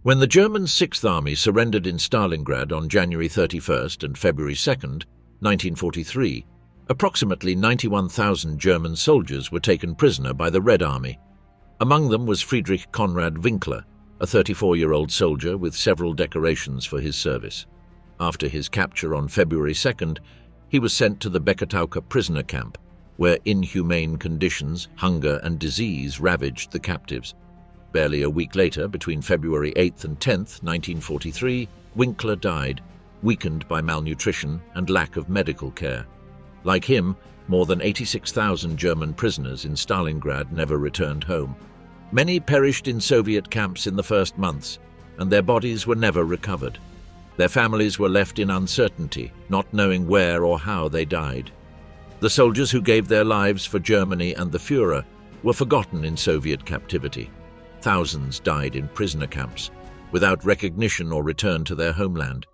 When the German Sixth Army surrendered in Stalingrad on January 31st and February 2nd, 1943, approximately 91,000 German soldiers were taken prisoner by the Red Army. Among them was Friedrich Konrad Winkler, a 34-year-old soldier with several decorations for his service. After his capture on February 2nd, he was sent to the Becketauker prisoner camp, where inhumane conditions, hunger and disease ravaged the captives. Barely a week later, between February 8th and 10th, 1943, Winkler died, weakened by malnutrition and lack of medical care. Like him, more than 86,000 German prisoners in Stalingrad never returned home. Many perished in Soviet camps in the first months, and their bodies were never recovered. Their families were left in uncertainty, not knowing where or how they died. The soldiers who gave their lives for Germany and the Führer were forgotten in Soviet captivity. Thousands died in prisoner camps, without recognition or return to their homeland.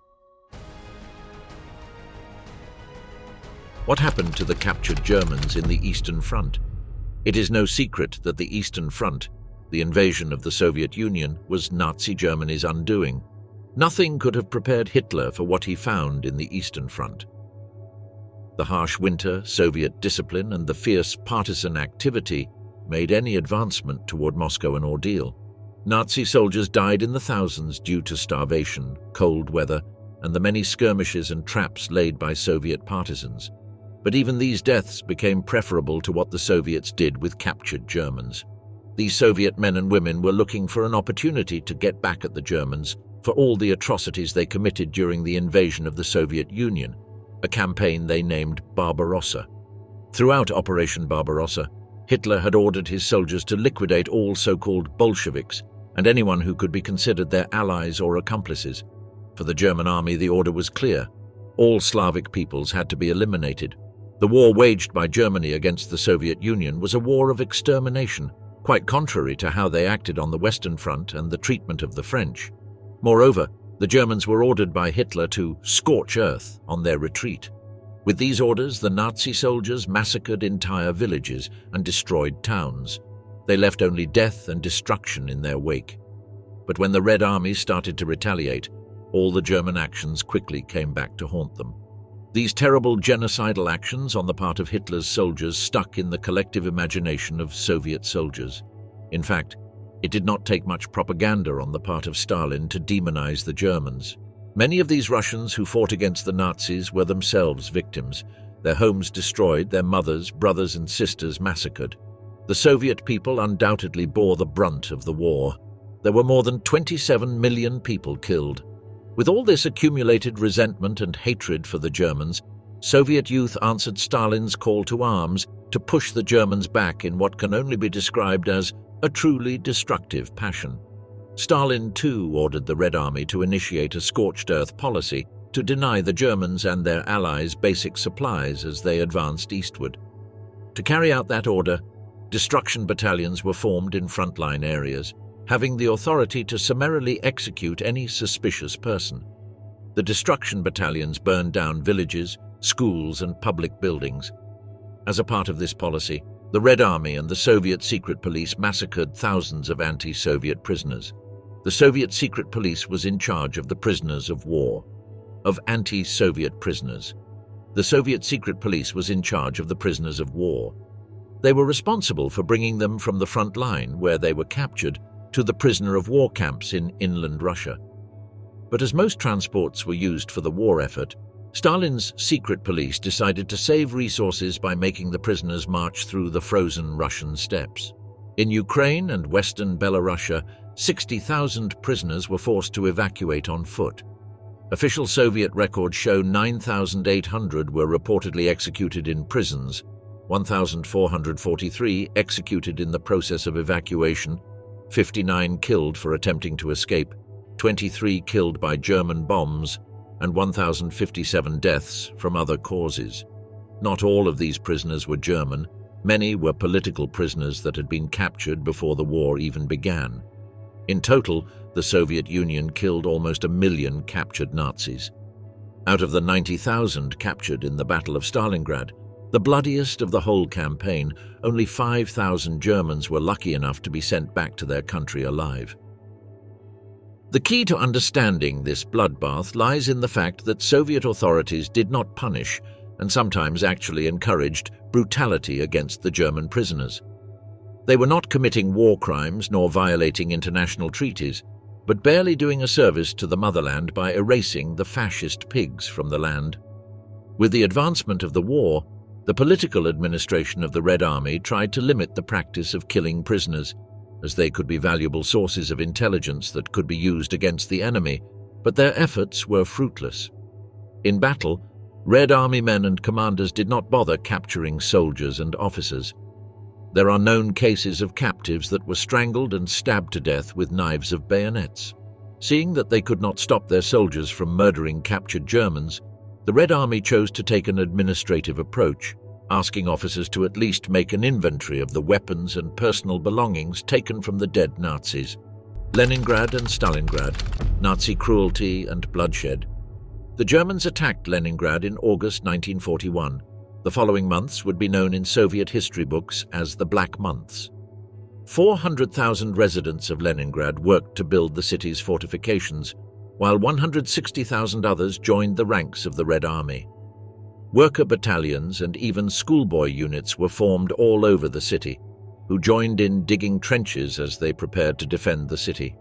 What happened to the captured Germans in the Eastern Front? It is no secret that the Eastern Front, the invasion of the Soviet Union, was Nazi Germany's undoing. Nothing could have prepared Hitler for what he found in the Eastern Front. The harsh winter, Soviet discipline, and the fierce partisan activity made any advancement toward Moscow an ordeal. Nazi soldiers died in the thousands due to starvation, cold weather, and the many skirmishes and traps laid by Soviet partisans. But even these deaths became preferable to what the Soviets did with captured Germans. These Soviet men and women were looking for an opportunity to get back at the Germans for all the atrocities they committed during the invasion of the Soviet Union, a campaign they named Barbarossa. Throughout Operation Barbarossa, Hitler had ordered his soldiers to liquidate all so-called Bolsheviks and anyone who could be considered their allies or accomplices. For the German army, the order was clear. All Slavic peoples had to be eliminated. The war waged by Germany against the Soviet Union was a war of extermination, quite contrary to how they acted on the Western Front and the treatment of the French. Moreover, the Germans were ordered by Hitler to scorch earth on their retreat. With these orders, the Nazi soldiers massacred entire villages and destroyed towns. They left only death and destruction in their wake. But when the Red Army started to retaliate, all the German actions quickly came back to haunt them. These terrible genocidal actions on the part of Hitler's soldiers stuck in the collective imagination of Soviet soldiers. In fact, it did not take much propaganda on the part of Stalin to demonize the Germans. Many of these Russians who fought against the Nazis were themselves victims, their homes destroyed, their mothers, brothers and sisters massacred. The Soviet people undoubtedly bore the brunt of the war. There were more than 27 million people killed. With all this accumulated resentment and hatred for the Germans, Soviet youth answered Stalin's call to arms to push the Germans back in what can only be described as a truly destructive passion. Stalin, too, ordered the Red Army to initiate a scorched earth policy to deny the Germans and their allies basic supplies as they advanced eastward. To carry out that order, destruction battalions were formed in frontline areas, having the authority to summarily execute any suspicious person. The destruction battalions burned down villages, schools, and public buildings. As a part of this policy, the Red Army and the Soviet secret police massacred thousands of anti-Soviet prisoners. The Soviet secret police was in charge of the prisoners of war, of anti-Soviet prisoners. The Soviet secret police was in charge of the prisoners of war. They were responsible for bringing them from the front line, where they were captured, to the prisoner of war camps in inland Russia. But as most transports were used for the war effort, Stalin's secret police decided to save resources by making the prisoners march through the frozen Russian steppes. In Ukraine and western Belarus, 60,000 prisoners were forced to evacuate on foot. Official Soviet records show 9,800 were reportedly executed in prisons, 1,443 executed in the process of evacuation, 59 killed for attempting to escape, 23 killed by German bombs, and 1,057 deaths from other causes. Not all of these prisoners were German. Many were political prisoners that had been captured before the war even began. In total, the Soviet Union killed almost 1 million captured Nazis. Out of the 90,000 captured in the Battle of Stalingrad, the bloodiest of the whole campaign, only 5,000 Germans were lucky enough to be sent back to their country alive. The key to understanding this bloodbath lies in the fact that Soviet authorities did not punish, and sometimes actually encouraged, brutality against the German prisoners. They were not committing war crimes nor violating international treaties, but barely doing a service to the motherland by erasing the fascist pigs from the land. With the advancement of the war, the political administration of the Red Army tried to limit the practice of killing prisoners, as they could be valuable sources of intelligence that could be used against the enemy, but their efforts were fruitless. In battle, Red Army men and commanders did not bother capturing soldiers and officers. There are known cases of captives that were strangled and stabbed to death with knives of bayonets. Seeing that they could not stop their soldiers from murdering captured Germans, the Red Army chose to take an administrative approach, asking officers to at least make an inventory of the weapons and personal belongings taken from the dead Nazis. Leningrad and Stalingrad, Nazi cruelty and bloodshed. The Germans attacked Leningrad in August 1941. The following months would be known in Soviet history books as the Black Months. 400,000 residents of Leningrad worked to build the city's fortifications, while 160,000 others joined the ranks of the Red Army. Worker battalions and even schoolboy units were formed all over the city, who joined in digging trenches as they prepared to defend the city.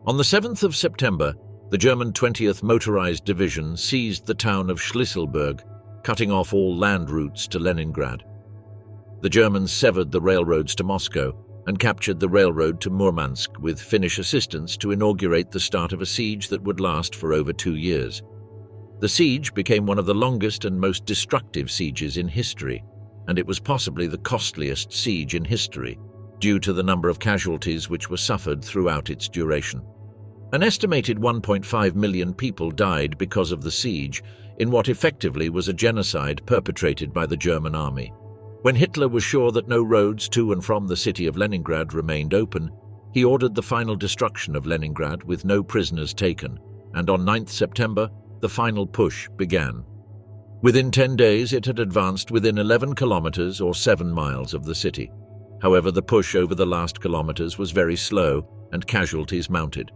On the 7th of September, the German 20th Motorized Division seized the town of Schlisselburg, cutting off all land routes to Leningrad. The Germans severed the railroads to Moscow and captured the railroad to Murmansk with Finnish assistance to inaugurate the start of a siege that would last for over 2 years. The siege became one of the longest and most destructive sieges in history, and it was possibly the costliest siege in history, due to the number of casualties which were suffered throughout its duration. An estimated 1.5 million people died because of the siege, in what effectively was a genocide perpetrated by the German army. When Hitler was sure that no roads to and from the city of Leningrad remained open, he ordered the final destruction of Leningrad with no prisoners taken, and on 9th September, the final push began. Within 10 days, it had advanced within 11 kilometers or 7 miles of the city. However, the push over the last kilometers was very slow, and casualties mounted.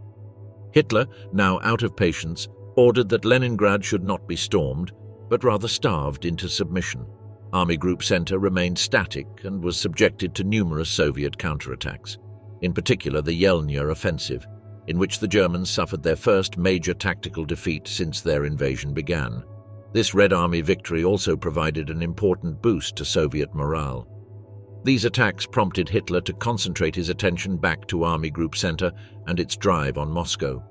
Hitler, now out of patience, ordered that Leningrad should not be stormed, but rather starved into submission. Army Group Center remained static and was subjected to numerous Soviet counterattacks, in particular the Yelnya offensive, in which the Germans suffered their first major tactical defeat since their invasion began. This Red Army victory also provided an important boost to Soviet morale. These attacks prompted Hitler to concentrate his attention back to Army Group Center and its drive on Moscow.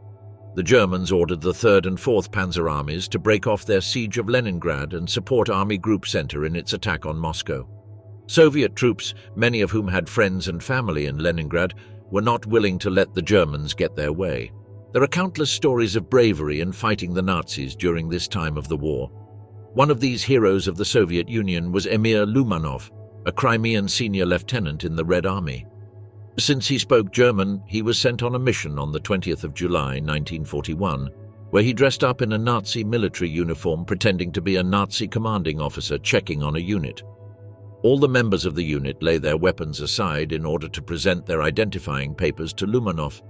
The Germans ordered the 3rd and 4th Panzer Armies to break off their siege of Leningrad and support Army Group Center in its attack on Moscow. Soviet troops, many of whom had friends and family in Leningrad, were not willing to let the Germans get their way. There are countless stories of bravery in fighting the Nazis during this time of the war. One of these heroes of the Soviet Union was Emir Lumanov, a Crimean senior lieutenant in the Red Army. Since he spoke German, he was sent on a mission on the 20th of July, 1941, where he dressed up in a Nazi military uniform pretending to be a Nazi commanding officer checking on a unit. All the members of the unit lay their weapons aside in order to present their identifying papers to Lumanov,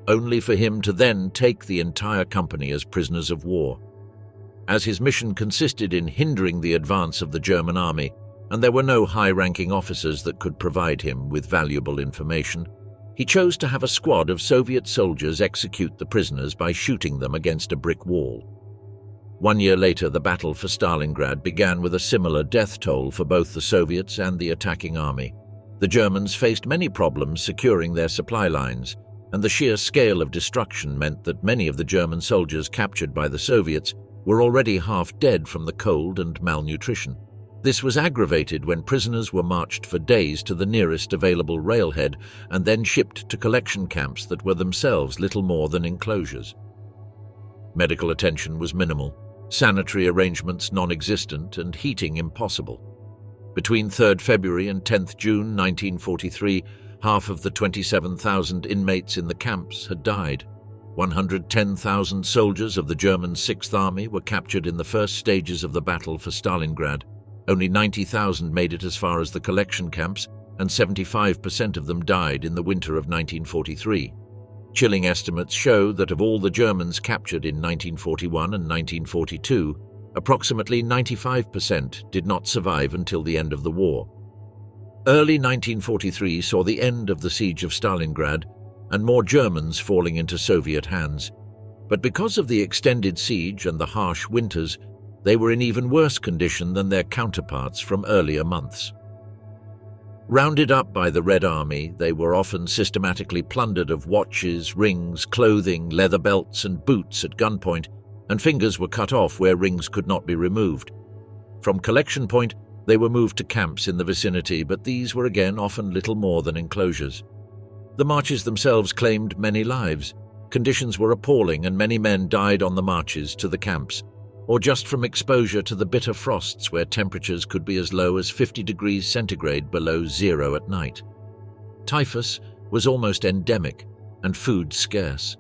only for him to then take the entire company as prisoners of war. As his mission consisted in hindering the advance of the German army, and there were no high-ranking officers that could provide him with valuable information, he chose to have a squad of Soviet soldiers execute the prisoners by shooting them against a brick wall. 1 year later, the battle for Stalingrad began with a similar death toll for both the Soviets and the attacking army. The Germans faced many problems securing their supply lines, and the sheer scale of destruction meant that many of the German soldiers captured by the Soviets were already half dead from the cold and malnutrition. This was aggravated when prisoners were marched for days to the nearest available railhead and then shipped to collection camps that were themselves little more than enclosures. Medical attention was minimal, sanitary arrangements non-existent, and heating impossible. Between 3rd February and 10th June 1943, half of the 27,000 inmates in the camps had died. 110,000 soldiers of the German 6th Army were captured in the first stages of the battle for Stalingrad. Only 90,000 made it as far as the collection camps, and 75% of them died in the winter of 1943. Chilling estimates show that of all the Germans captured in 1941 and 1942, approximately 95% did not survive until the end of the war. Early 1943 saw the end of the siege of Stalingrad and more Germans falling into Soviet hands. But because of the extended siege and the harsh winters, they were in even worse condition than their counterparts from earlier months. Rounded up by the Red Army, they were often systematically plundered of watches, rings, clothing, leather belts and boots at gunpoint, and fingers were cut off where rings could not be removed. From collection point, they were moved to camps in the vicinity, but these were again often little more than enclosures. The marches themselves claimed many lives. Conditions were appalling and many men died on the marches to the camps, or just from exposure to the bitter frosts where temperatures could be as low as 50 degrees centigrade below zero at night. Typhus was almost endemic and food scarce.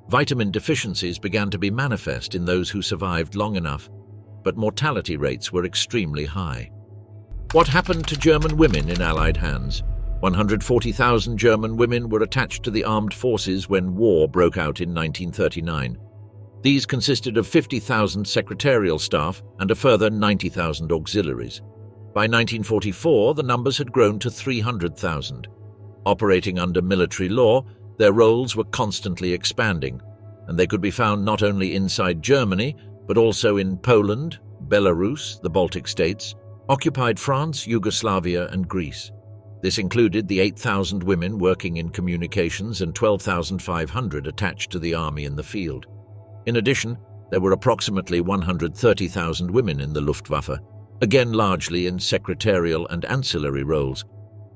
Vitamin deficiencies began to be manifest in those who survived long enough, but mortality rates were extremely high. What happened to German women in Allied hands? 140,000 German women were attached to the armed forces when war broke out in 1939. These consisted of 50,000 secretarial staff and a further 90,000 auxiliaries. By 1944, the numbers had grown to 300,000. Operating under military law, their roles were constantly expanding, and they could be found not only inside Germany, but also in Poland, Belarus, the Baltic states, occupied France, Yugoslavia, and Greece. This included the 8,000 women working in communications and 12,500 attached to the army in the field. In addition, there were approximately 130,000 women in the Luftwaffe, again largely in secretarial and ancillary roles,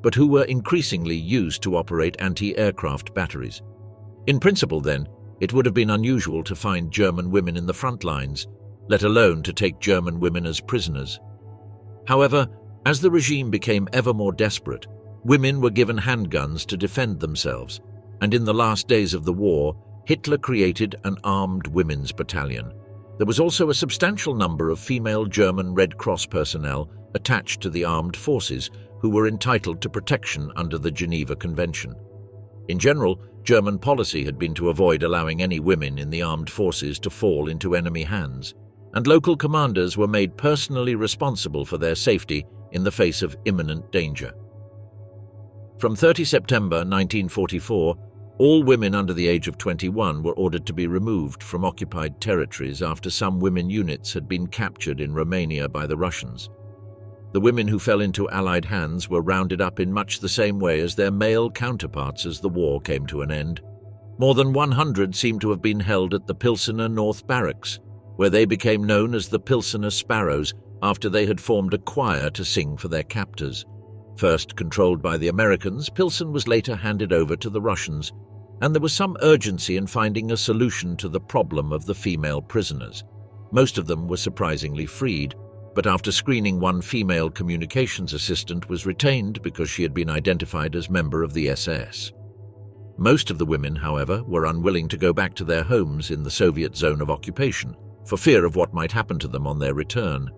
but who were increasingly used to operate anti-aircraft batteries. In principle, then, it would have been unusual to find German women in the front lines, let alone to take German women as prisoners. However, as the regime became ever more desperate, women were given handguns to defend themselves, and in the last days of the war, Hitler created an armed women's battalion. There was also a substantial number of female German Red Cross personnel attached to the armed forces who were entitled to protection under the Geneva Convention. In general, German policy had been to avoid allowing any women in the armed forces to fall into enemy hands, and local commanders were made personally responsible for their safety in the face of imminent danger. From 30 September 1944, all women under the age of 21 were ordered to be removed from occupied territories after some women units had been captured in Romania by the Russians. The women who fell into Allied hands were rounded up in much the same way as their male counterparts as the war came to an end. More than 100 seem to have been held at the Pilsener North Barracks, where they became known as the Pilsener Sparrows after they had formed a choir to sing for their captors. First controlled by the Americans, Pilsen was later handed over to the Russians, and there was some urgency in finding a solution to the problem of the female prisoners. Most of them were surprisingly freed, but after screening, one female communications assistant was retained because she had been identified as member of the SS. Most of the women, however, were unwilling to go back to their homes in the Soviet zone of occupation, for fear of what might happen to them on their return.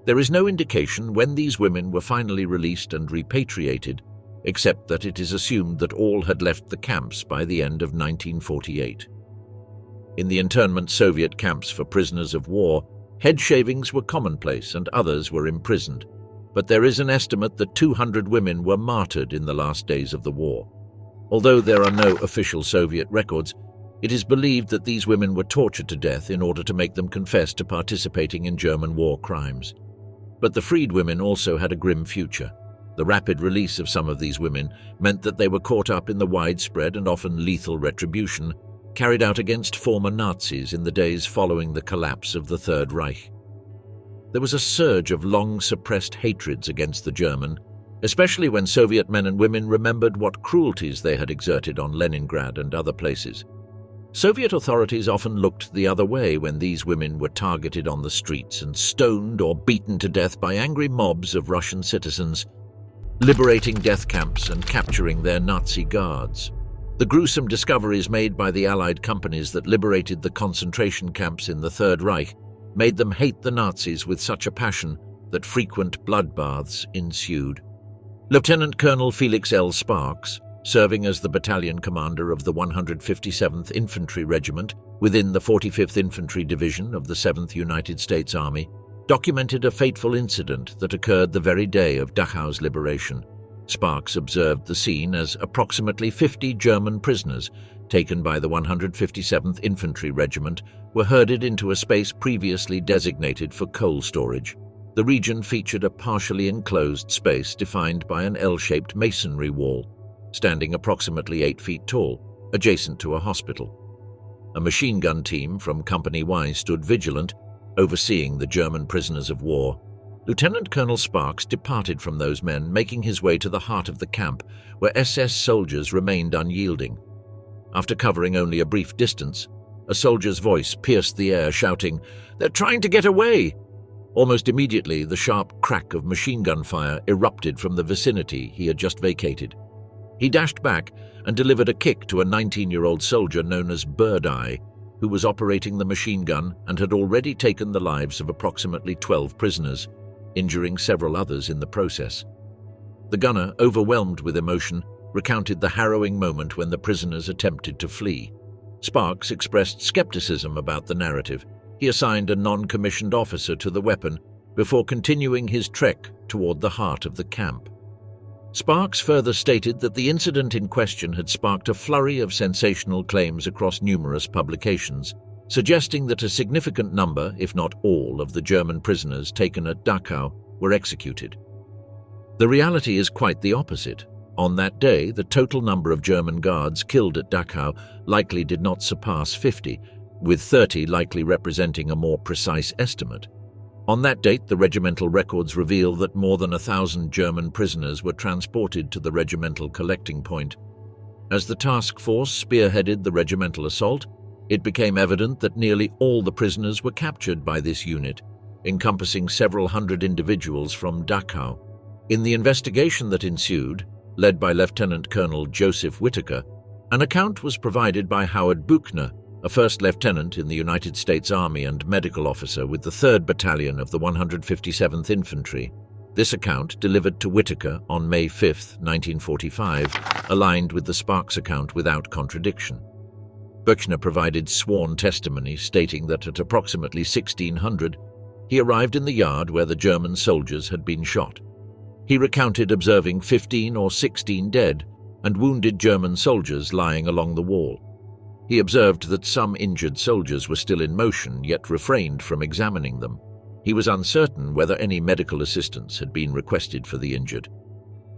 There is no indication when these women were finally released and repatriated, except that it is assumed that all had left the camps by the end of 1948. In the internment Soviet camps for prisoners of war, head shavings were commonplace and others were imprisoned, but there is an estimate that 200 women were martyred in the last days of the war. Although there are no official Soviet records, it is believed that these women were tortured to death in order to make them confess to participating in German war crimes. But the freed women also had a grim future. The rapid release of some of these women meant that they were caught up in the widespread and often lethal retribution carried out against former Nazis in the days following the collapse of the Third Reich. There was a surge of long-suppressed hatreds against the German, especially when Soviet men and women remembered what cruelties they had exerted on Leningrad and other places. Soviet authorities often looked the other way when these women were targeted on the streets and stoned or beaten to death by angry mobs of Russian citizens, liberating death camps and capturing their Nazi guards. The gruesome discoveries made by the Allied companies that liberated the concentration camps in the Third Reich made them hate the Nazis with such a passion that frequent bloodbaths ensued. Lieutenant Colonel Felix L. Sparks, serving as the battalion commander of the 157th Infantry Regiment within the 45th Infantry Division of the 7th United States Army, documented a fateful incident that occurred the very day of Dachau's liberation. Sparks observed the scene as approximately 50 German prisoners taken by the 157th Infantry Regiment were herded into a space previously designated for coal storage. The region featured a partially enclosed space defined by an L-shaped masonry wall, standing approximately 8 feet tall, adjacent to a hospital. A machine gun team from Company Y stood vigilant, overseeing the German prisoners of war. Lieutenant Colonel Sparks departed from those men, making his way to the heart of the camp, where SS soldiers remained unyielding. After covering only a brief distance, a soldier's voice pierced the air, shouting, "They're trying to get away!" Almost immediately, the sharp crack of machine gun fire erupted from the vicinity he had just vacated. He dashed back and delivered a kick to a 19-year-old soldier known as Bird Eye, who was operating the machine gun and had already taken the lives of approximately 12 prisoners, injuring several others in the process. The gunner, overwhelmed with emotion, recounted the harrowing moment when the prisoners attempted to flee. Sparks expressed skepticism about the narrative. He assigned a non-commissioned officer to the weapon before continuing his trek toward the heart of the camp. Sparks further stated that the incident in question had sparked a flurry of sensational claims across numerous publications, suggesting that a significant number, if not all, of the German prisoners taken at Dachau were executed. The reality is quite the opposite. On that day, the total number of German guards killed at Dachau likely did not surpass 50, with 30 likely representing a more precise estimate. On that date, the regimental records reveal that more than 1,000 German prisoners were transported to the regimental collecting point. As the task force spearheaded the regimental assault, it became evident that nearly all the prisoners were captured by this unit, encompassing several hundred individuals from Dachau. In the investigation that ensued, led by Lieutenant Colonel Joseph Whittaker, an account was provided by Howard Buchner, a first lieutenant in the United States Army and medical officer with the 3rd Battalion of the 157th Infantry. This account, delivered to Whittaker on May 5, 1945, aligned with the Sparks account without contradiction. Buchner provided sworn testimony stating that at approximately 1600, he arrived in the yard where the German soldiers had been shot. He recounted observing 15 or 16 dead and wounded German soldiers lying along the wall. He observed that some injured soldiers were still in motion, yet refrained from examining them. He was uncertain whether any medical assistance had been requested for the injured.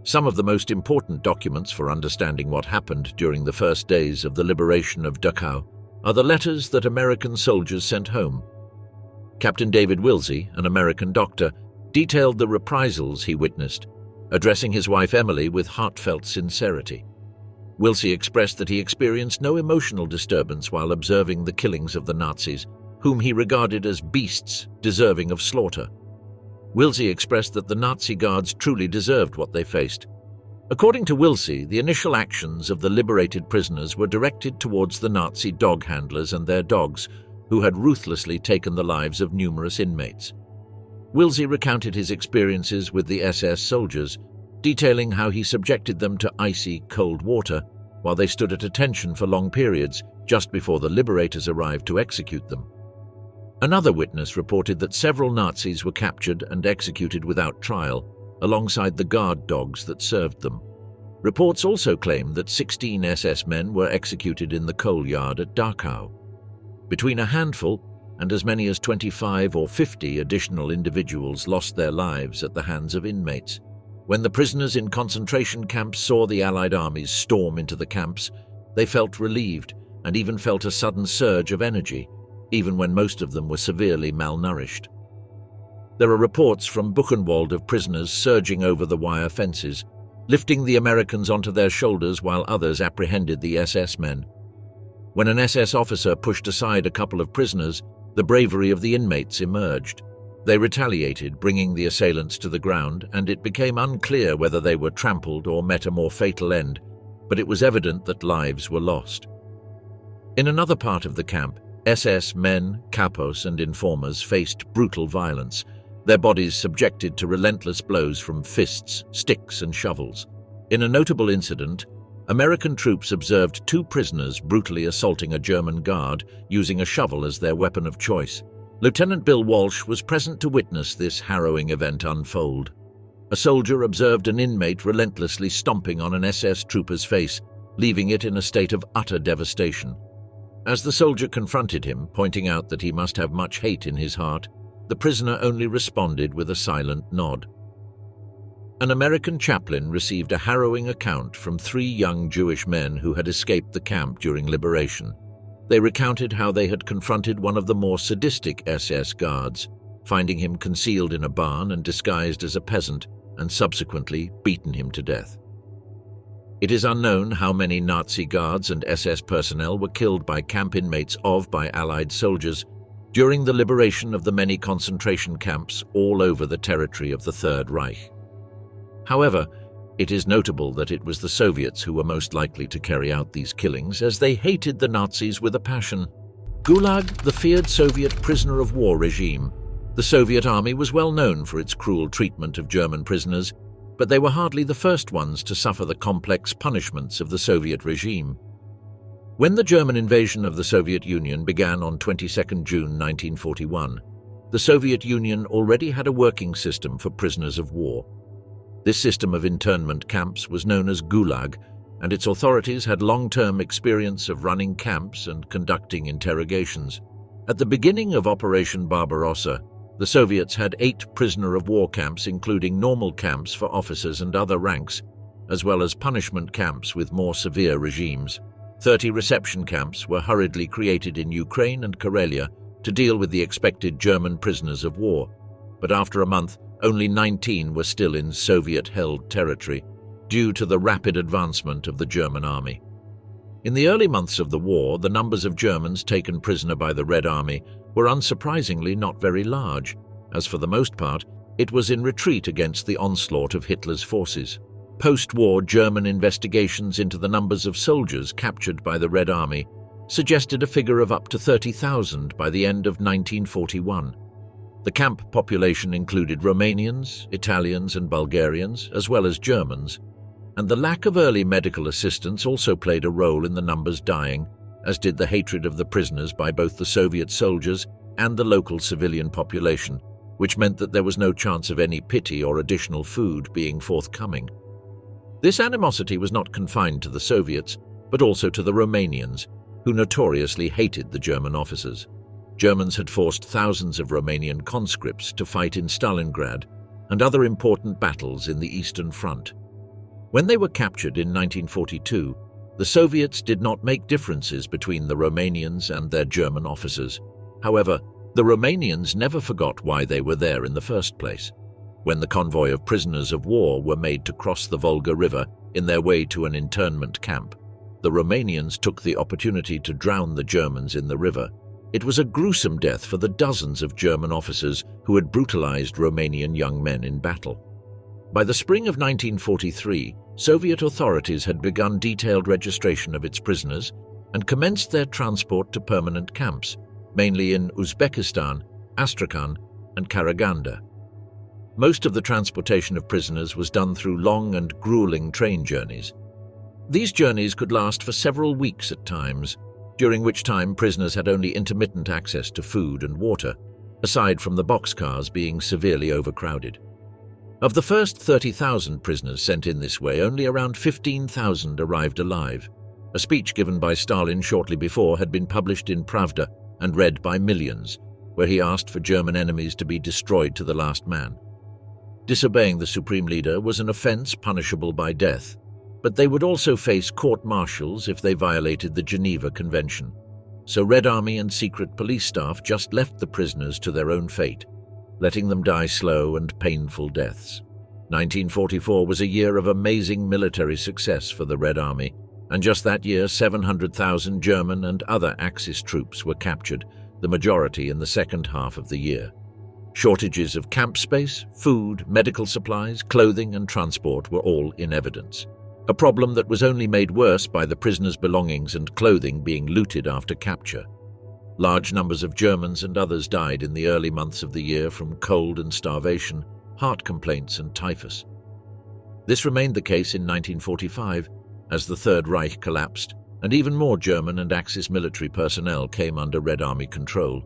Some of the most important documents for understanding what happened during the first days of the liberation of Dachau are the letters that American soldiers sent home. Captain David Wilsey, an American doctor, detailed the reprisals he witnessed, addressing his wife Emily with heartfelt sincerity. Wilsey expressed that he experienced no emotional disturbance while observing the killings of the Nazis, whom he regarded as beasts deserving of slaughter. Wilsey expressed that the Nazi guards truly deserved what they faced. According to Wilsey, the initial actions of the liberated prisoners were directed towards the Nazi dog handlers and their dogs, who had ruthlessly taken the lives of numerous inmates. Wilsey recounted his experiences with the SS soldiers, detailing how he subjected them to icy, cold water while they stood at attention for long periods just before the liberators arrived to execute them. Another witness reported that several Nazis were captured and executed without trial, alongside the guard dogs that served them. Reports also claim that 16 SS men were executed in the coal yard at Dachau. Between a handful and as many as 25 or 50 additional individuals lost their lives at the hands of inmates. When the prisoners in concentration camps saw the Allied armies storm into the camps, they felt relieved and even felt a sudden surge of energy, even when most of them were severely malnourished. There are reports from Buchenwald of prisoners surging over the wire fences, lifting the Americans onto their shoulders while others apprehended the SS men. When an SS officer pushed aside a couple of prisoners, the bravery of the inmates emerged. They retaliated, bringing the assailants to the ground, and it became unclear whether they were trampled or met a more fatal end, but it was evident that lives were lost. In another part of the camp, SS men, capos, and informers faced brutal violence, their bodies subjected to relentless blows from fists, sticks, and shovels. In a notable incident, American troops observed two prisoners brutally assaulting a German guard using a shovel as their weapon of choice. Lieutenant Bill Walsh was present to witness this harrowing event unfold. A soldier observed an inmate relentlessly stomping on an SS trooper's face, leaving it in a state of utter devastation. As the soldier confronted him, pointing out that he must have much hate in his heart, the prisoner only responded with a silent nod. An American chaplain received a harrowing account from three young Jewish men who had escaped the camp during Liberation. They recounted how they had confronted one of the more sadistic SS guards, finding him concealed in a barn and disguised as a peasant, and subsequently beaten him to death. It is unknown how many Nazi guards and SS personnel were killed by camp inmates by Allied soldiers during the liberation of the many concentration camps all over the territory of the Third Reich. However, it is notable that it was the Soviets who were most likely to carry out these killings, as they hated the Nazis with a passion. Gulag, the feared Soviet prisoner of war regime. The Soviet army was well known for its cruel treatment of German prisoners, but they were hardly the first ones to suffer the complex punishments of the Soviet regime. When the German invasion of the Soviet Union began on 22 June 1941, the Soviet Union already had a working system for prisoners of war. This system of internment camps was known as Gulag, and its authorities had long-term experience of running camps and conducting interrogations. At the beginning of Operation Barbarossa, the Soviets had 8 prisoner of war camps, including normal camps for officers and other ranks, as well as punishment camps with more severe regimes. 30 reception camps were hurriedly created in Ukraine and Karelia to deal with the expected German prisoners of war, but after a month, only 19 were still in Soviet-held territory, due to the rapid advancement of the German army. In the early months of the war, the numbers of Germans taken prisoner by the Red Army were unsurprisingly not very large, as for the most part, it was in retreat against the onslaught of Hitler's forces. Post-war German investigations into the numbers of soldiers captured by the Red Army suggested a figure of up to 30,000 by the end of 1941. The camp population included Romanians, Italians and Bulgarians, as well as Germans, and the lack of early medical assistance also played a role in the numbers dying, as did the hatred of the prisoners by both the Soviet soldiers and the local civilian population, which meant that there was no chance of any pity or additional food being forthcoming. This animosity was not confined to the Soviets, but also to the Romanians, who notoriously hated the German officers. Germans had forced thousands of Romanian conscripts to fight in Stalingrad and other important battles in the Eastern Front. When they were captured in 1942, the Soviets did not make differences between the Romanians and their German officers. However, the Romanians never forgot why they were there in the first place. When the convoy of prisoners of war were made to cross the Volga River in their way to an internment camp, the Romanians took the opportunity to drown the Germans in the river. It was a gruesome death for the dozens of German officers who had brutalized Romanian young men in battle. By the spring of 1943, Soviet authorities had begun detailed registration of its prisoners and commenced their transport to permanent camps, mainly in Uzbekistan, Astrakhan, and Karaganda. Most of the transportation of prisoners was done through long and grueling train journeys. These journeys could last for several weeks at times, during which time prisoners had only intermittent access to food and water, aside from the boxcars being severely overcrowded. Of the first 30,000 prisoners sent in this way, only around 15,000 arrived alive. A speech given by Stalin shortly before had been published in Pravda and read by millions, where he asked for German enemies to be destroyed to the last man. Disobeying the supreme leader was an offense punishable by death, but they would also face court-martials if they violated the Geneva Convention. So Red Army and secret police staff just left the prisoners to their own fate, letting them die slow and painful deaths. 1944 was a year of amazing military success for the Red Army, and just that year 700,000 German and other Axis troops were captured, the majority in the second half of the year. Shortages of camp space, food, medical supplies, clothing and transport were all in evidence, a problem that was only made worse by the prisoners' belongings and clothing being looted after capture. Large numbers of Germans and others died in the early months of the year from cold and starvation, heart complaints and typhus. This remained the case in 1945, as the Third Reich collapsed, and even more German and Axis military personnel came under Red Army control.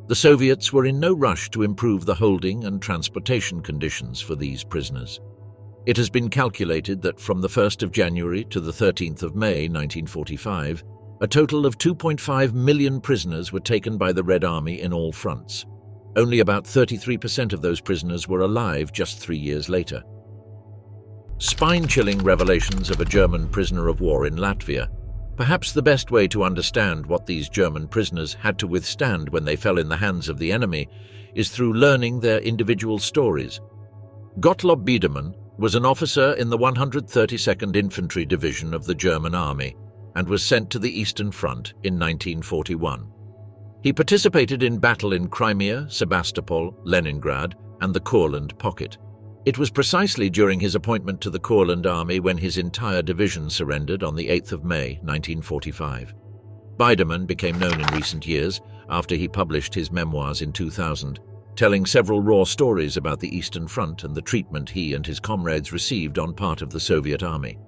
The Soviets were in no rush to improve the holding and transportation conditions for these prisoners. It has been calculated that from the 1st of January to the 13th of May 1945, a total of 2.5 million prisoners were taken by the Red Army in all fronts. Only about 33% of those prisoners were alive just 3 years later. Spine-chilling revelations of a German prisoner of war in Latvia. Perhaps the best way to understand what these German prisoners had to withstand when they fell in the hands of the enemy is through learning their individual stories. Gottlob Biedermann was an officer in the 132nd Infantry Division of the German Army and was sent to the Eastern Front in 1941. He participated in battle in Crimea, Sebastopol, Leningrad, and the Courland Pocket. It was precisely during his appointment to the Courland Army when his entire division surrendered on the 8th of May 1945. Biedermann became known in recent years after he published his memoirs in 2000, telling several raw stories about the Eastern Front and the treatment he and his comrades received on part of the Soviet army.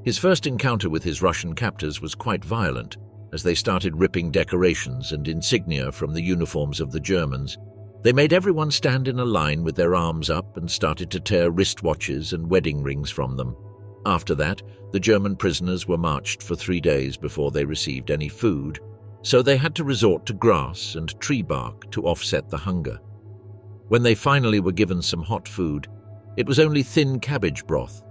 His first encounter with his Russian captors was quite violent, as they started ripping decorations and insignia from the uniforms of the Germans. They made everyone stand in a line with their arms up and started to tear wristwatches and wedding rings from them. After that, the German prisoners were marched for 3 days before they received any food, so they had to resort to grass and tree bark to offset the hunger. When they finally were given some hot food, it was only thin cabbage broth.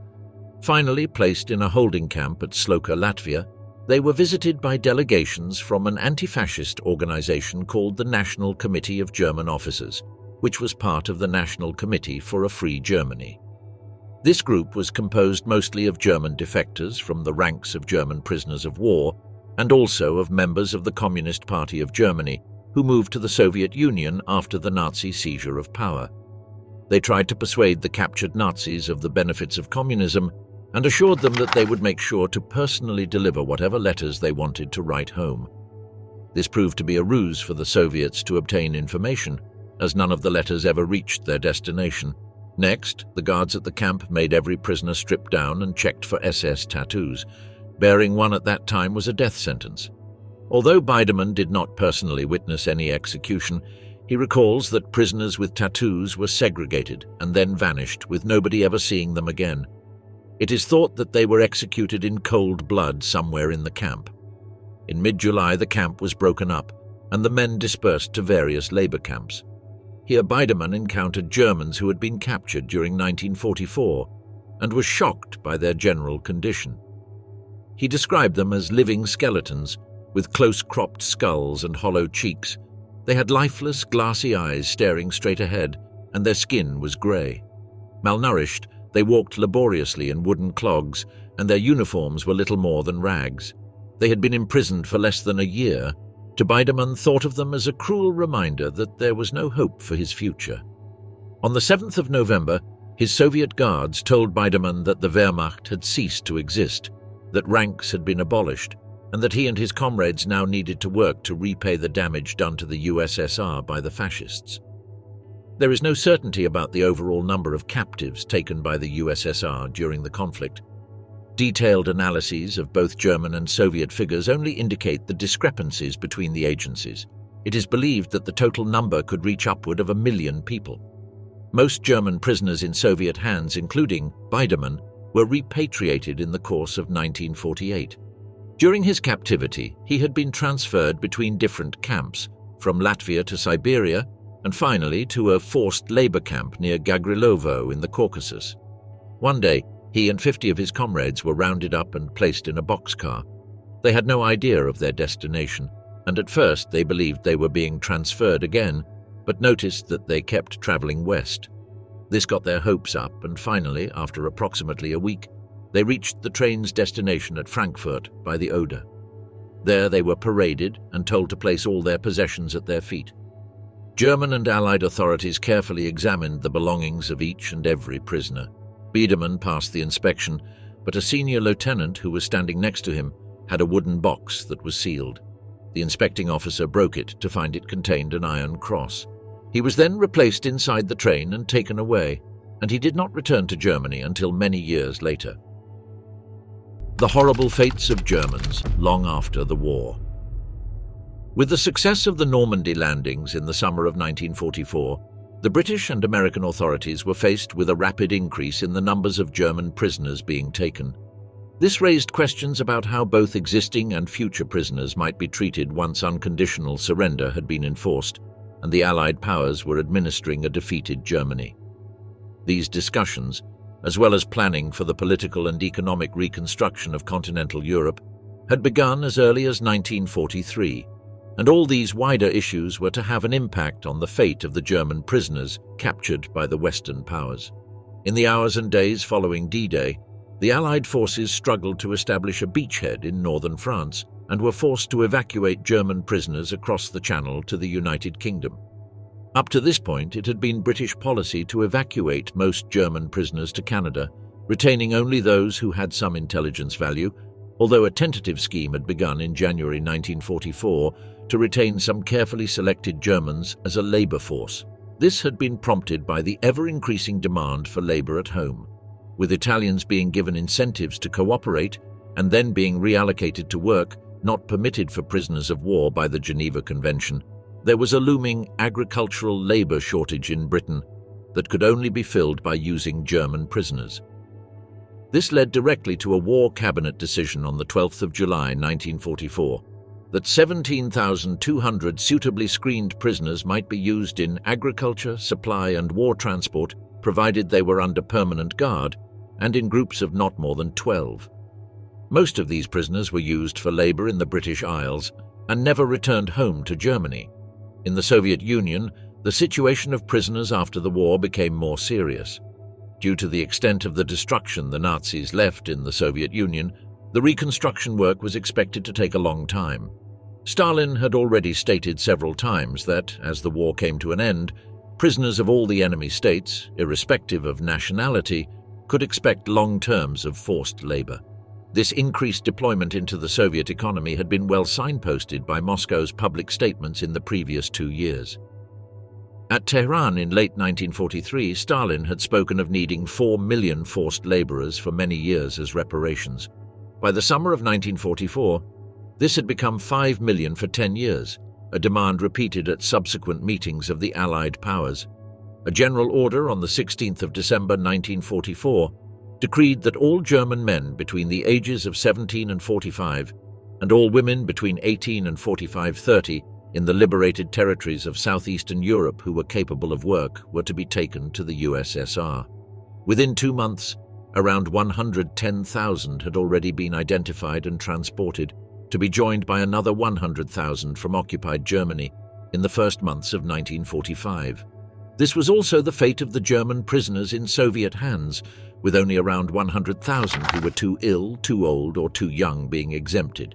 Finally placed in a holding camp at Sloka, Latvia, they were visited by delegations from an anti-fascist organization called the National Committee of German Officers, which was part of the National Committee for a Free Germany. This group was composed mostly of German defectors from the ranks of German prisoners of war and also of members of the Communist Party of Germany who moved to the Soviet Union after the Nazi seizure of power. They tried to persuade the captured Nazis of the benefits of communism and assured them that they would make sure to personally deliver whatever letters they wanted to write home. This proved to be a ruse for the Soviets to obtain information, as none of the letters ever reached their destination. Next, the guards at the camp made every prisoner strip down and checked for SS tattoos. Bearing one at that time was a death sentence. Although Biedermann did not personally witness any execution, he recalls that prisoners with tattoos were segregated and then vanished, with nobody ever seeing them again. It is thought that they were executed in cold blood somewhere in the camp. In mid-July, the camp was broken up, and the men dispersed to various labor camps. Here Biedermann encountered Germans who had been captured during 1944 and was shocked by their general condition. He described them as living skeletons with close-cropped skulls and hollow cheeks. They had lifeless, glassy eyes staring straight ahead, and their skin was grey. Malnourished, they walked laboriously in wooden clogs, and their uniforms were little more than rags. They had been imprisoned for less than a year. Biedermann thought of them as a cruel reminder that there was no hope for his future. On the 7th of November, his Soviet guards told Biedermann that the Wehrmacht had ceased to exist, that ranks had been abolished, and that he and his comrades now needed to work to repay the damage done to the USSR by the fascists. There is no certainty about the overall number of captives taken by the USSR during the conflict. Detailed analyses of both German and Soviet figures only indicate the discrepancies between the agencies. It is believed that the total number could reach upward of 1 million people. Most German prisoners in Soviet hands, including Biedermann, were repatriated in the course of 1948. During his captivity, he had been transferred between different camps, from Latvia to Siberia, and finally to a forced labor camp near Gagrilovo in the Caucasus. One day, he and 50 of his comrades were rounded up and placed in a boxcar. They had no idea of their destination, and at first they believed they were being transferred again, but noticed that they kept traveling west. This got their hopes up, and finally, after approximately a week, they reached the train's destination at Frankfurt by the Oder. There they were paraded and told to place all their possessions at their feet. German and Allied authorities carefully examined the belongings of each and every prisoner. Biedermann passed the inspection, but a senior lieutenant who was standing next to him had a wooden box that was sealed. The inspecting officer broke it to find it contained an iron cross. He was then replaced inside the train and taken away, and he did not return to Germany until many years later. The horrible fates of Germans long after the war. With the success of the Normandy landings in the summer of 1944, the British and American authorities were faced with a rapid increase in the numbers of German prisoners being taken. This raised questions about how both existing and future prisoners might be treated once unconditional surrender had been enforced and the Allied powers were administering a defeated Germany. These discussions, as well as planning for the political and economic reconstruction of continental Europe, had begun as early as 1943, and all these wider issues were to have an impact on the fate of the German prisoners captured by the Western powers. In the hours and days following D-Day, the Allied forces struggled to establish a beachhead in northern France and were forced to evacuate German prisoners across the Channel to the United Kingdom. Up to this point, it had been British policy to evacuate most German prisoners to Canada, retaining only those who had some intelligence value, although a tentative scheme had begun in January 1944 to retain some carefully selected Germans as a labour force. This had been prompted by the ever-increasing demand for labour at home, with Italians being given incentives to cooperate and then being reallocated to work not permitted for prisoners of war by the Geneva Convention. There was a looming agricultural labour shortage in Britain that could only be filled by using German prisoners. This led directly to a War Cabinet decision on the 12th of July 1944 that 17,200 suitably screened prisoners might be used in agriculture, supply and war transport, provided they were under permanent guard and in groups of not more than 12. Most of these prisoners were used for labour in the British Isles and never returned home to Germany. In the Soviet Union, the situation of prisoners after the war became more serious. Due to the extent of the destruction the Nazis left in the Soviet Union, the reconstruction work was expected to take a long time. Stalin had already stated several times that, as the war came to an end, prisoners of all the enemy states, irrespective of nationality, could expect long terms of forced labour. This increased deployment into the Soviet economy had been well signposted by Moscow's public statements in the previous 2 years. At Tehran in late 1943, Stalin had spoken of needing 4 million forced labourers for many years as reparations. By the summer of 1944, this had become 5 million for 10 years, a demand repeated at subsequent meetings of the Allied powers. A general order on the 16th of December 1944 decreed that all German men between the ages of 17 and 45 and all women between 18 and 45-30 in the liberated territories of southeastern Europe who were capable of work were to be taken to the USSR. Within 2 months, around 110,000 had already been identified and transported, to be joined by another 100,000 from occupied Germany in the first months of 1945. This was also the fate of the German prisoners in Soviet hands, with only around 100,000 who were too ill, too old, or too young being exempted.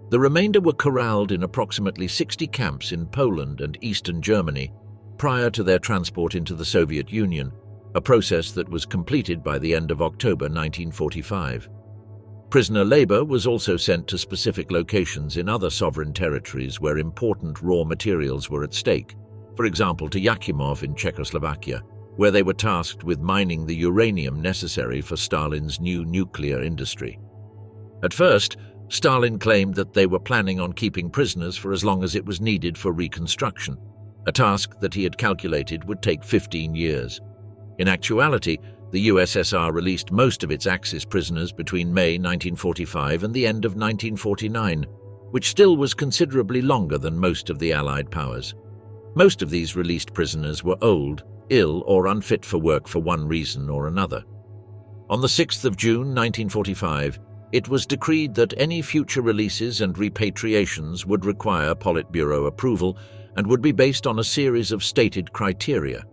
The remainder were corralled in approximately 60 camps in Poland and eastern Germany prior to their transport into the Soviet Union, a process that was completed by the end of October 1945. Prisoner labour was also sent to specific locations in other sovereign territories where important raw materials were at stake, for example to Yakimov in Czechoslovakia, where they were tasked with mining the uranium necessary for Stalin's new nuclear industry. At first, Stalin claimed that they were planning on keeping prisoners for as long as it was needed for reconstruction, a task that he had calculated would take 15 years. In actuality, the USSR released most of its Axis prisoners between May 1945 and the end of 1949, which still was considerably longer than most of the Allied powers. Most of these released prisoners were old, ill, or unfit for work for one reason or another. On the 6th of June 1945, it was decreed that any future releases and repatriations would require Politburo approval and would be based on a series of stated criteria.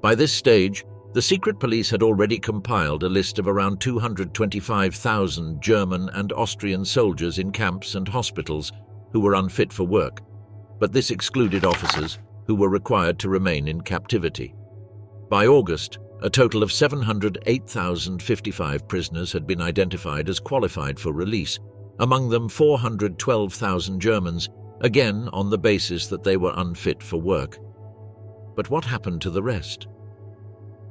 By this stage, the secret police had already compiled a list of around 225,000 German and Austrian soldiers in camps and hospitals who were unfit for work, but this excluded officers who were required to remain in captivity. By August, a total of 708,055 prisoners had been identified as qualified for release, among them 412,000 Germans, again on the basis that they were unfit for work. But what happened to the rest?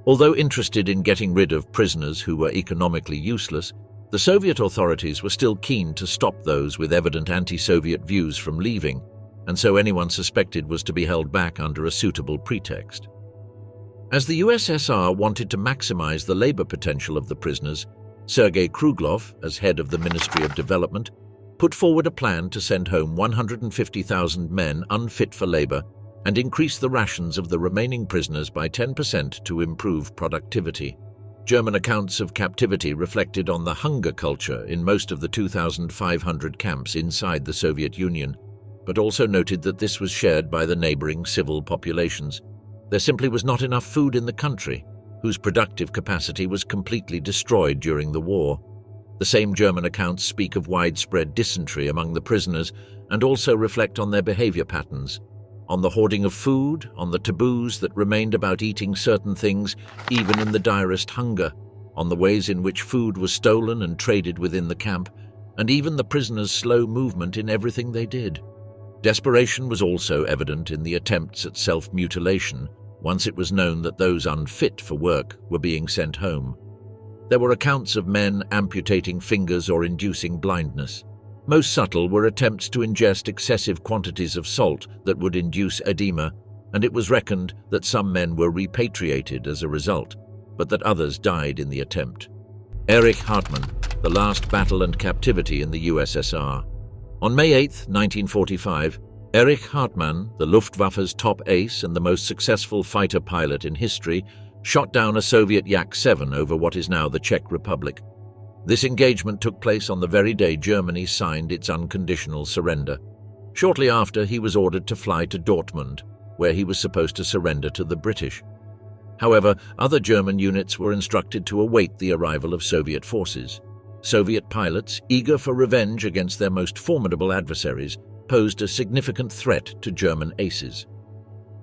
Although interested in getting rid of prisoners who were economically useless, The Soviet authorities were still keen to stop those with evident anti-Soviet views from leaving, and so anyone suspected was to be held back under a suitable pretext. As the USSR wanted to maximize the labor potential of the prisoners, Sergei Kruglov, as head of the Ministry of Development, put forward a plan to send home 150,000 men unfit for labor and increase the rations of the remaining prisoners by 10% to improve productivity. German accounts of captivity reflected on the hunger culture in most of the 2,500 camps inside the Soviet Union, but also noted that this was shared by the neighboring civil populations. There simply was not enough food in the country, whose productive capacity was completely destroyed during the war. The same German accounts speak of widespread dysentery among the prisoners and also reflect on their behavior patterns, on the hoarding of food, on the taboos that remained about eating certain things even in the direst hunger, on the ways in which food was stolen and traded within the camp, and even the prisoners' slow movement in everything they did. Desperation was also evident in the attempts at self-mutilation once it was known that those unfit for work were being sent home. There were accounts of men amputating fingers or inducing blindness. Most subtle were attempts to ingest excessive quantities of salt that would induce edema, and it was reckoned that some men were repatriated as a result, but that others died in the attempt. Erich Hartmann, The Last Battle and Captivity in the USSR. On May 8, 1945, Erich Hartmann, the Luftwaffe's top ace and the most successful fighter pilot in history, shot down a Soviet Yak-7 over what is now the Czech Republic. This engagement took place on the very day Germany signed its unconditional surrender. Shortly after, he was ordered to fly to Dortmund, where he was supposed to surrender to the British. However, other German units were instructed to await the arrival of Soviet forces. Soviet pilots, eager for revenge against their most formidable adversaries, posed a significant threat to German aces.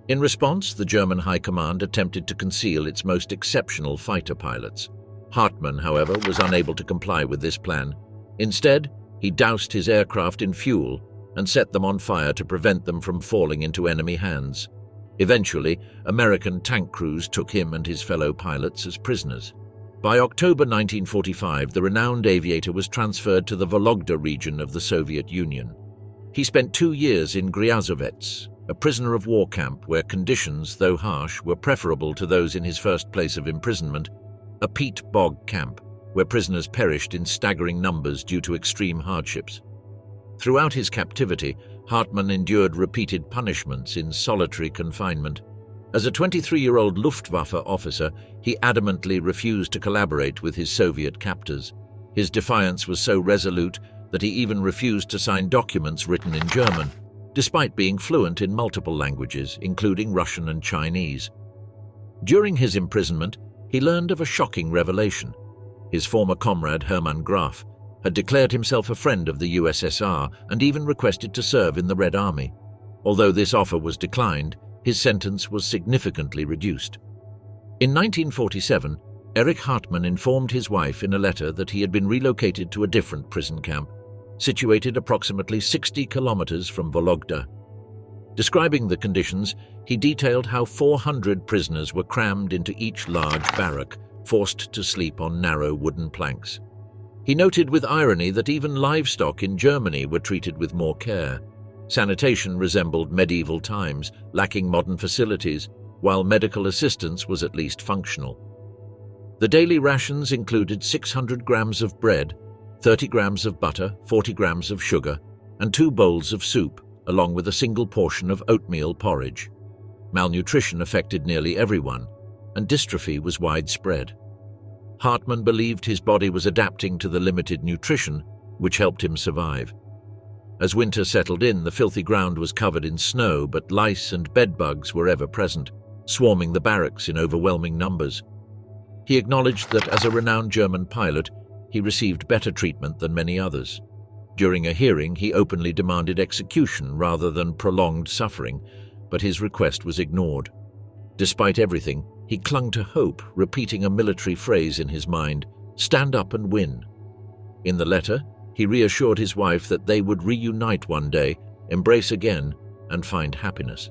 In response, the German High Command attempted to conceal its most exceptional fighter pilots. Hartmann, however, was unable to comply with this plan. Instead, he doused his aircraft in fuel and set them on fire to prevent them from falling into enemy hands. Eventually, American tank crews took him and his fellow pilots as prisoners. By October 1945, the renowned aviator was transferred to the Vologda region of the Soviet Union. He spent 2 years in Gryazovets, a prisoner of war camp where conditions, though harsh, were preferable to those in his first place of imprisonment, a peat bog camp, where prisoners perished in staggering numbers due to extreme hardships. Throughout his captivity, Hartmann endured repeated punishments in solitary confinement. As a 23-year-old Luftwaffe officer, he adamantly refused to collaborate with his Soviet captors. His defiance was so resolute that he even refused to sign documents written in German, despite being fluent in multiple languages, including Russian and Chinese. During his imprisonment, he learned of a shocking revelation. His former comrade Hermann Graf had declared himself a friend of the USSR and even requested to serve in the Red Army. Although this offer was declined, his sentence was significantly reduced. In 1947, Erich Hartmann informed his wife in a letter that he had been relocated to a different prison camp, situated approximately 60 kilometers from Vologda. Describing the conditions, he detailed how 400 prisoners were crammed into each large barrack, forced to sleep on narrow wooden planks. He noted with irony that even livestock in Germany were treated with more care. Sanitation resembled medieval times, lacking modern facilities, while medical assistance was at least functional. The daily rations included 600 grams of bread, 30 grams of butter, 40 grams of sugar, and 2 bowls of soup, along with a single portion of oatmeal porridge. Malnutrition affected nearly everyone, and dystrophy was widespread. Hartmann believed his body was adapting to the limited nutrition, which helped him survive. As winter settled in, the filthy ground was covered in snow, but lice and bedbugs were ever present, swarming the barracks in overwhelming numbers. He acknowledged that as a renowned German pilot, he received better treatment than many others. During a hearing, he openly demanded execution rather than prolonged suffering, but his request was ignored. Despite everything, he clung to hope, repeating a military phrase in his mind, "Stand up and win." In the letter, he reassured his wife that they would reunite one day, embrace again, and find happiness.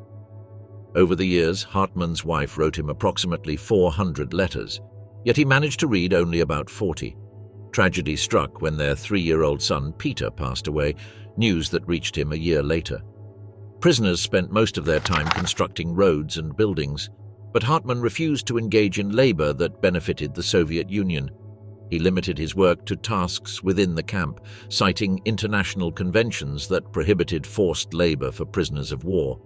Over the years, Hartmann's wife wrote him approximately 400 letters, yet he managed to read only about 40. Tragedy struck when their 3-year-old son Peter passed away, news that reached him a year later. Prisoners spent most of their time constructing roads and buildings, but Hartmann refused to engage in labor that benefited the Soviet Union. He limited his work to tasks within the camp, citing international conventions that prohibited forced labor for prisoners of war.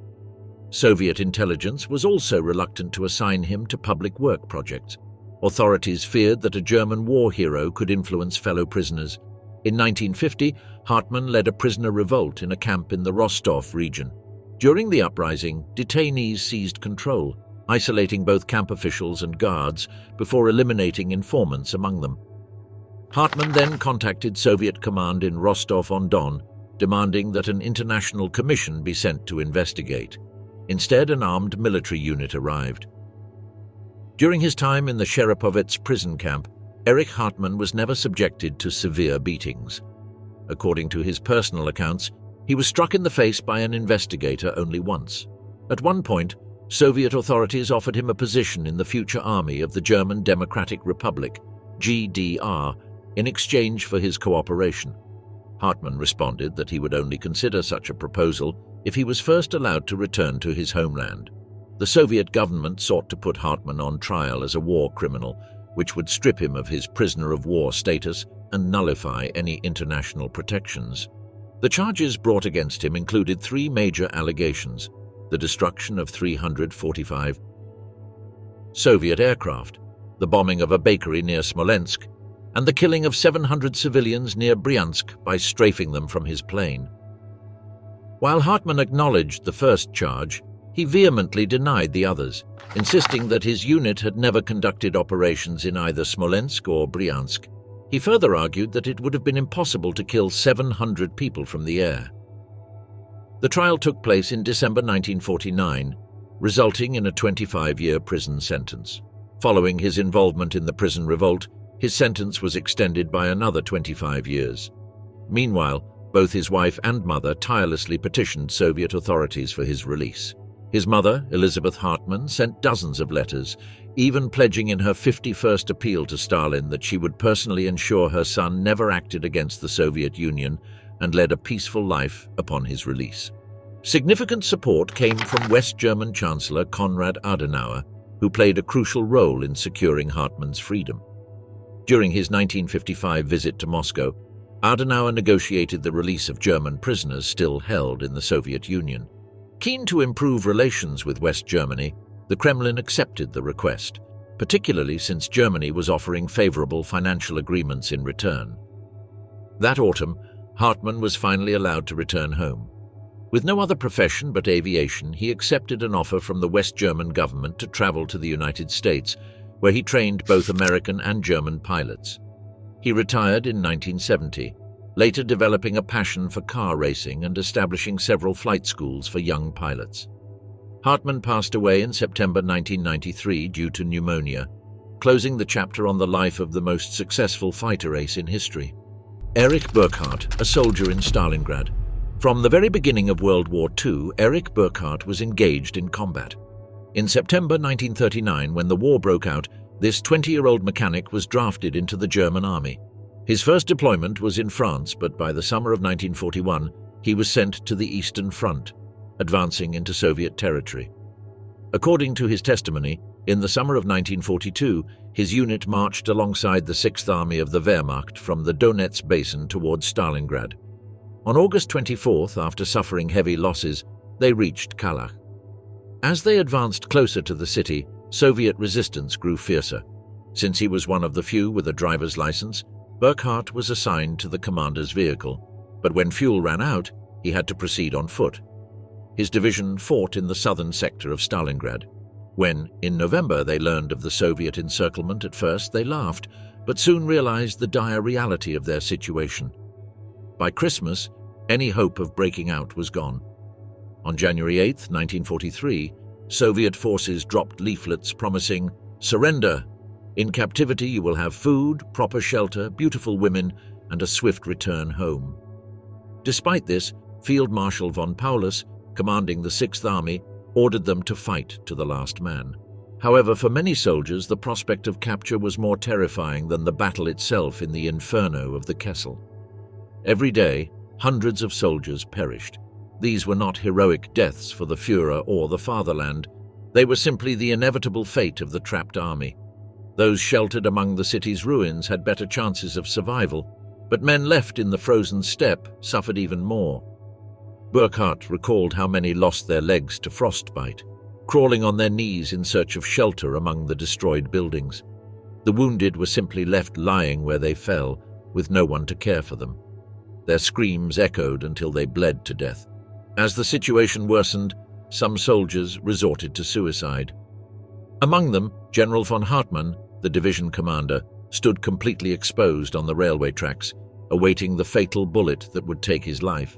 Soviet intelligence was also reluctant to assign him to public work projects. Authorities feared that a German war hero could influence fellow prisoners. In 1950, Hartmann led a prisoner revolt in a camp in the Rostov region. During the uprising, detainees seized control, isolating both camp officials and guards before eliminating informants among them. Hartmann then contacted Soviet command in Rostov-on-Don, demanding that an international commission be sent to investigate. Instead, an armed military unit arrived. During his time in the Sheripovets prison camp, Erich Hartmann was never subjected to severe beatings. According to his personal accounts, he was struck in the face by an investigator only once. At one point, Soviet authorities offered him a position in the future army of the German Democratic Republic, GDR, in exchange for his cooperation. Hartmann responded that he would only consider such a proposal if he was first allowed to return to his homeland. The Soviet government sought to put Hartmann on trial as a war criminal, which would strip him of his prisoner of war status and nullify any international protections. The charges brought against him included 3 major allegations: the destruction of 345 Soviet aircraft, the bombing of a bakery near Smolensk, and the killing of 700 civilians near Bryansk by strafing them from his plane. While Hartmann acknowledged the first charge, he vehemently denied the others, insisting that his unit had never conducted operations in either Smolensk or Bryansk. He further argued that it would have been impossible to kill 700 people from the air. The trial took place in December 1949, resulting in a 25-year prison sentence. Following his involvement in the prison revolt, his sentence was extended by another 25 years. Meanwhile, both his wife and mother tirelessly petitioned Soviet authorities for his release. His mother, Elizabeth Hartmann, sent dozens of letters, even pledging in her 51st appeal to Stalin that she would personally ensure her son never acted against the Soviet Union and led a peaceful life upon his release. Significant support came from West German Chancellor Konrad Adenauer, who played a crucial role in securing Hartmann's freedom. During his 1955 visit to Moscow, Adenauer negotiated the release of German prisoners still held in the Soviet Union. Keen to improve relations with West Germany, the Kremlin accepted the request, particularly since Germany was offering favorable financial agreements in return. That autumn, Hartmann was finally allowed to return home. With no other profession but aviation, he accepted an offer from the West German government to travel to the United States, where he trained both American and German pilots. He retired in 1970, later developing a passion for car racing and establishing several flight schools for young pilots. Hartmann passed away in September 1993 due to pneumonia, closing the chapter on the life of the most successful fighter ace in history. Erich Burckhardt, a soldier in Stalingrad. From the very beginning of World War II, Erich Burckhardt was engaged in combat. In September 1939, when the war broke out, this 20-year-old mechanic was drafted into the German army. His first deployment was in France, but by the summer of 1941, he was sent to the Eastern Front, advancing into Soviet territory. According to his testimony, in the summer of 1942, his unit marched alongside the 6th Army of the Wehrmacht from the Donets Basin towards Stalingrad. On August 24th, after suffering heavy losses, they reached Kalach. As they advanced closer to the city, Soviet resistance grew fiercer. Since he was one of the few with a driver's license, Burckhardt was assigned to the commander's vehicle, but when fuel ran out, he had to proceed on foot. His division fought in the southern sector of Stalingrad. When, in November, they learned of the Soviet encirclement, at first they laughed, but soon realized the dire reality of their situation. By Christmas, any hope of breaking out was gone. On January 8, 1943, Soviet forces dropped leaflets promising, "Surrender! In captivity you will have food, proper shelter, beautiful women, and a swift return home." Despite this, Field Marshal von Paulus, commanding the 6th Army, ordered them to fight to the last man. However, for many soldiers, the prospect of capture was more terrifying than the battle itself in the inferno of the Kessel. Every day, hundreds of soldiers perished. These were not heroic deaths for the Führer or the fatherland. They were simply the inevitable fate of the trapped army. Those sheltered among the city's ruins had better chances of survival, but men left in the frozen steppe suffered even more. Burckhardt recalled how many lost their legs to frostbite, crawling on their knees in search of shelter among the destroyed buildings. The wounded were simply left lying where they fell, with no one to care for them. Their screams echoed until they bled to death. As the situation worsened, some soldiers resorted to suicide. Among them, General von Hartmann, the division commander, stood completely exposed on the railway tracks, awaiting the fatal bullet that would take his life.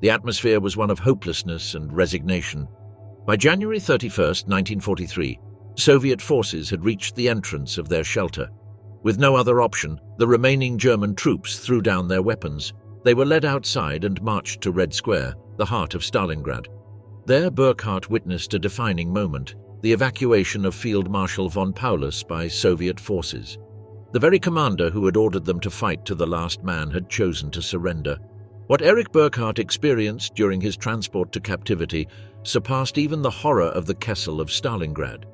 The atmosphere was one of hopelessness and resignation. By January 31st, 1943, Soviet forces had reached the entrance of their shelter. With no other option, the remaining German troops threw down their weapons. They were led outside and marched to Red Square, the heart of Stalingrad. There, Burckhardt witnessed a defining moment, the evacuation of Field Marshal von Paulus by Soviet forces. The very commander who had ordered them to fight to the last man had chosen to surrender. What Erich Burckhardt experienced during his transport to captivity surpassed even the horror of the Kessel of Stalingrad.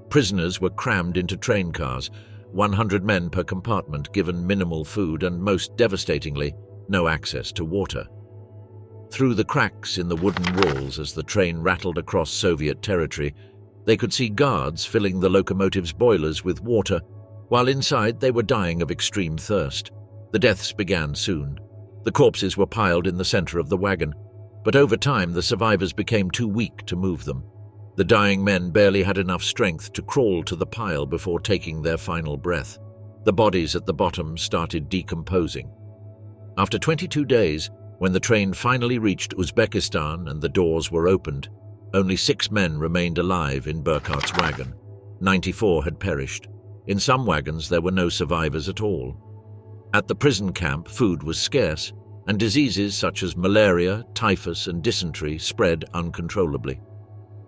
Prisoners were crammed into train cars, 100 men per compartment given minimal food and, most devastatingly, no access to water. Through the cracks in the wooden walls as the train rattled across Soviet territory, they could see guards filling the locomotive's boilers with water, while inside they were dying of extreme thirst. The deaths began soon. The corpses were piled in the center of the wagon, but over time the survivors became too weak to move them. The dying men barely had enough strength to crawl to the pile before taking their final breath. The bodies at the bottom started decomposing. After 22 days, when the train finally reached Uzbekistan and the doors were opened, only 6 men remained alive in Burckhardt's wagon. 94 had perished. In some wagons there were no survivors at all. At the prison camp, food was scarce, and diseases such as malaria, typhus, and dysentery spread uncontrollably.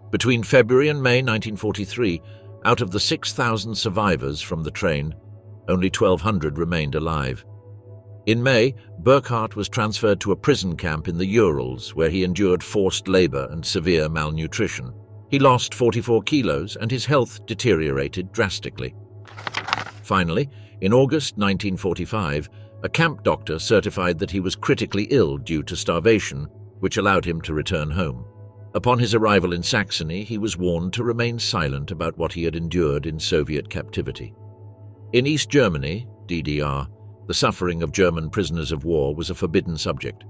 Between February and May 1943, out of the 6,000 survivors from the train, only 1,200 remained alive. In May, Burckhardt was transferred to a prison camp in the Urals, where he endured forced labor and severe malnutrition. He lost 44 kilos and his health deteriorated drastically. Finally, in August 1945, a camp doctor certified that he was critically ill due to starvation, which allowed him to return home. Upon his arrival in Saxony, he was warned to remain silent about what he had endured in Soviet captivity. In East Germany, DDR, the suffering of German prisoners of war was a forbidden subject.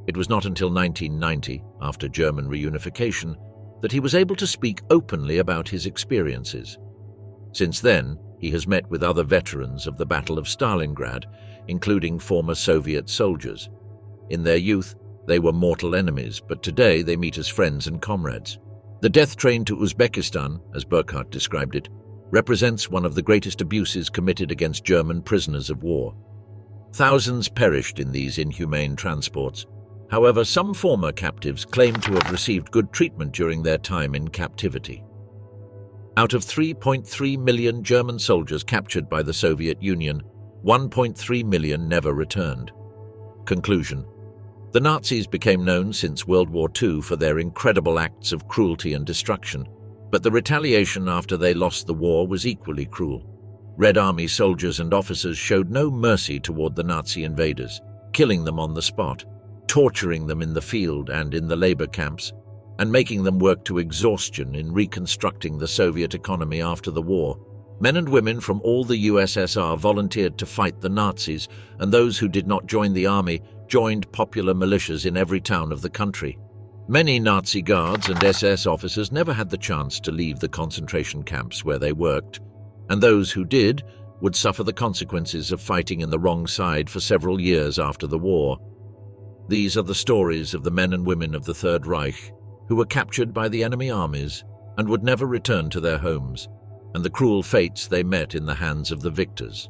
It was not until 1990, after German reunification, that he was able to speak openly about his experiences. Since then, he has met with other veterans of the Battle of Stalingrad, including former Soviet soldiers. In their youth, they were mortal enemies, but today they meet as friends and comrades. The death train to Uzbekistan, as Burckhardt described it, represents one of the greatest abuses committed against German prisoners of war. Thousands perished in these inhumane transports. However, some former captives claim to have received good treatment during their time in captivity. Out of 3.3 million German soldiers captured by the Soviet Union, 1.3 million never returned. Conclusion: the Nazis became known since World War II for their incredible acts of cruelty and destruction, but the retaliation after they lost the war was equally cruel. Red Army soldiers and officers showed no mercy toward the Nazi invaders, killing them on the spot, torturing them in the field and in the labor camps, and making them work to exhaustion in reconstructing the Soviet economy after the war. Men and women from all the USSR volunteered to fight the Nazis, and those who did not join the army joined popular militias in every town of the country. Many Nazi guards and SS officers never had the chance to leave the concentration camps where they worked, and those who did would suffer the consequences of fighting in the wrong side for several years after the war. These are the stories of the men and women of the Third Reich who were captured by the enemy armies and would never return to their homes, and the cruel fates they met in the hands of the victors.